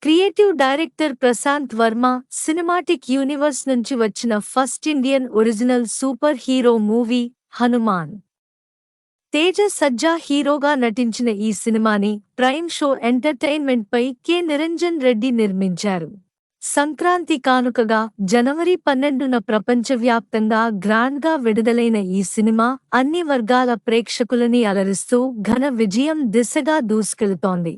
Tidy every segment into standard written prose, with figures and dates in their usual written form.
Creative director Prashanth Varma cinematic universe నుంచి వచ్చిన first Indian original super hero movie Hanuman. Teja Sajja హీరోగా నటించిన ఈ సినిమాని ప్రైమ్ షో ఎంటర్టైన్మెంట్ పై కె. నిరంజన్ రెడ్డి నిర్మించారు. సంక్రాంతి కానుకగా జనవరి 12న ప్రపంచవ్యాప్తంగా గ్రాండ్గా విడుదలైన ఈ సినిమా అన్ని వర్గాల ప్రేక్షకులని అలరిస్తూ ఘన విజయం దిశగా దూసుకెళుతోంది.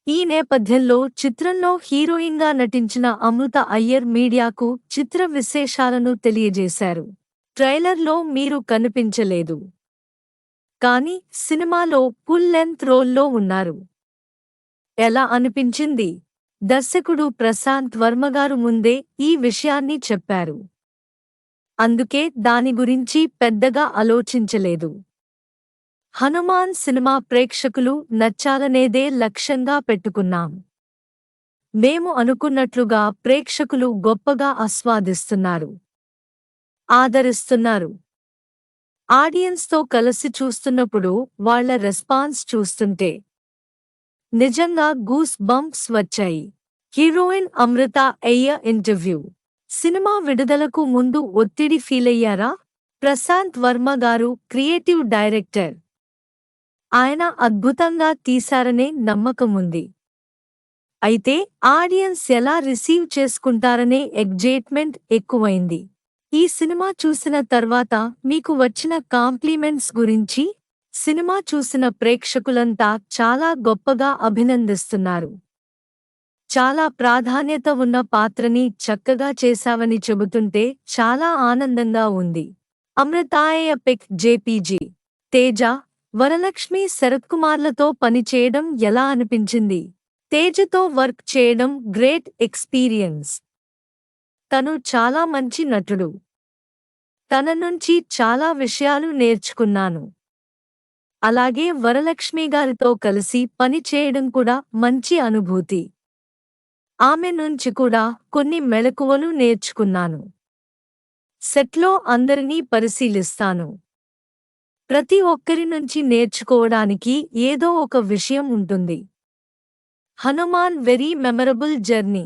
ఈ నేపథ్యంలో చిత్రంలో హీరోయిన్గా నటించిన అమృత అయ్యర్ మీడియాకు చిత్ర విశేషాలను తెలియజేశారు. ట్రైలర్లో మీరు కనిపించలేదు, కానీ సినిమాలో ఫుల్ లెంగ్త్ రోల్లో ఉన్నారు. ఎలా అనిపించింది? దర్శకుడు ప్రశాంత్ వర్మగారు ముందే ఈ విషయాన్ని చెప్పారు. అందుకే దాని గురించి పెద్దగా ఆలోచించలేదు. హనుమాన్ సినిమా ప్రేక్షకులు నచ్చాలనేదే లక్ష్యంగా పెట్టుకున్నాం. మేము అనుకున్నట్లుగా ప్రేక్షకులు గొప్పగా ఆస్వాదిస్తున్నారు, ఆదరిస్తున్నారు. ఆడియన్స్తో కలిసి చూస్తున్నప్పుడు వాళ్ల రెస్పాన్స్ చూస్తుంటే నిజంగా గూస్ బంప్స్ వచ్చాయి. హీరోయిన్ అమృత అయ్యర్ ఇంటర్వ్యూ. సినిమా విడుదలకు ముందు ఒత్తిడి ఫీలయ్యారా? ప్రశాంత్ వర్మ గారు క్రియేటివ్ డైరెక్టర్. ఆయన అద్భుతంగా తీశారనే నమ్మకముంది. అయితే ఆడియన్స్ ఎలా రిసీవ్ చేసుకుంటారనే ఎగ్జైట్మెంట్ ఎక్కువైంది. ఈ సినిమా చూసిన తర్వాత మీకు వచ్చిన కాంప్లిమెంట్స్ గురించి? సినిమా చూసిన ప్రేక్షకులంతా చాలా గొప్పగా అభినందిస్తున్నారు. చాలా ప్రాధాన్యత ఉన్న పాత్రని చక్కగా చేశావని చెబుతుంటే చాలా ఆనందంగా ఉంది. అమృతాయ పిక్ జేపీజీ. తేజ, వరలక్ష్మి శరత్కుమార్లతో పనిచేయడం ఎలా అనిపించింది? తేజతో వర్క్ చేయడం గ్రేట్ ఎక్స్పీరియన్స్. తను చాలా మంచి నటుడు. తన నుంచి చాలా విషయాలు నేర్చుకున్నాను. అలాగే వరలక్ష్మి గారితో కలిసి పని చేయడం కూడా మంచి అనుభూతి. ఆమె నుంచి కూడా కొన్ని మెళకువలు నేర్చుకున్నాను. సెట్లో అందరినీ పరిశీలిస్తాను. ప్రతి ఒక్కరి నుంచి నేర్చుకోవడానికి ఏదో ఒక విషయం ఉంటుంది. Hanuman very memorable journey.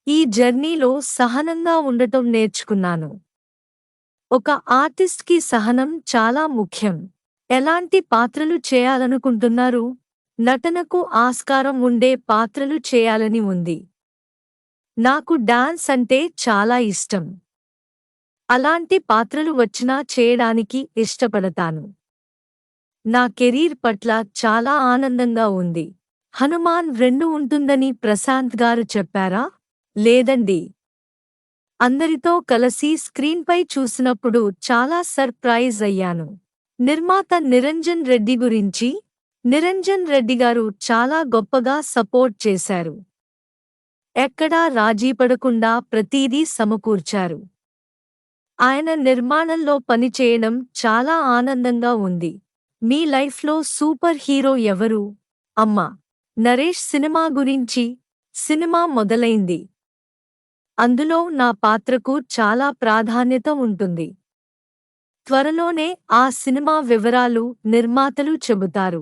ఈ జర్నీలో సహనంగా ఉండటం నేర్చుకున్నాను. ఒక ఆర్టిస్ట్కి సహనం చాలా ముఖ్యం. ఎలాంటి పాత్రలు చేయాలనుకుంటున్నారు? నటనకు ఆస్కారం ఉండే పాత్రలు చేయాలని ఉంది. నాకు డాన్స్ అంటే చాలా ఇష్టం. అలాంటి పాత్రలు వచ్చినా చేయడానికి ఇష్టపడతాను. నా కెరీర్ పట్ల చాలా ఆనందంగా ఉంది. హనుమాన్ 2 ఉంటుందని ప్రశాంత్ గారు చెప్పారా? లేదండి. అందరితో కలిసి స్క్రీన్పై చూసినప్పుడు చాలా సర్ప్రైజ్ అయ్యాను. నిర్మాత నిరంజన్ రెడ్డి గురించి? నిరంజన్ రెడ్డి గారు చాలా గొప్పగా సపోర్ట్ చేశారు. ఎక్కడా రాజీపడకుండా ప్రతీదీ సమకూర్చారు. ఆయన నిర్మాణంలో పనిచేయడం చాలా ఆనందంగా ఉంది. మీ లైఫ్లో సూపర్ హీరో ఎవరు? అమ్మ. నరేష్ సినిమా గురించి? సినిమా మొదలైంది. అందులో నా పాత్రకు చాలా ప్రాధాన్యత ఉంటుంది. త్వరలోనే ఆ సినిమా వివరాలు నిర్మాతలు చెబుతారు.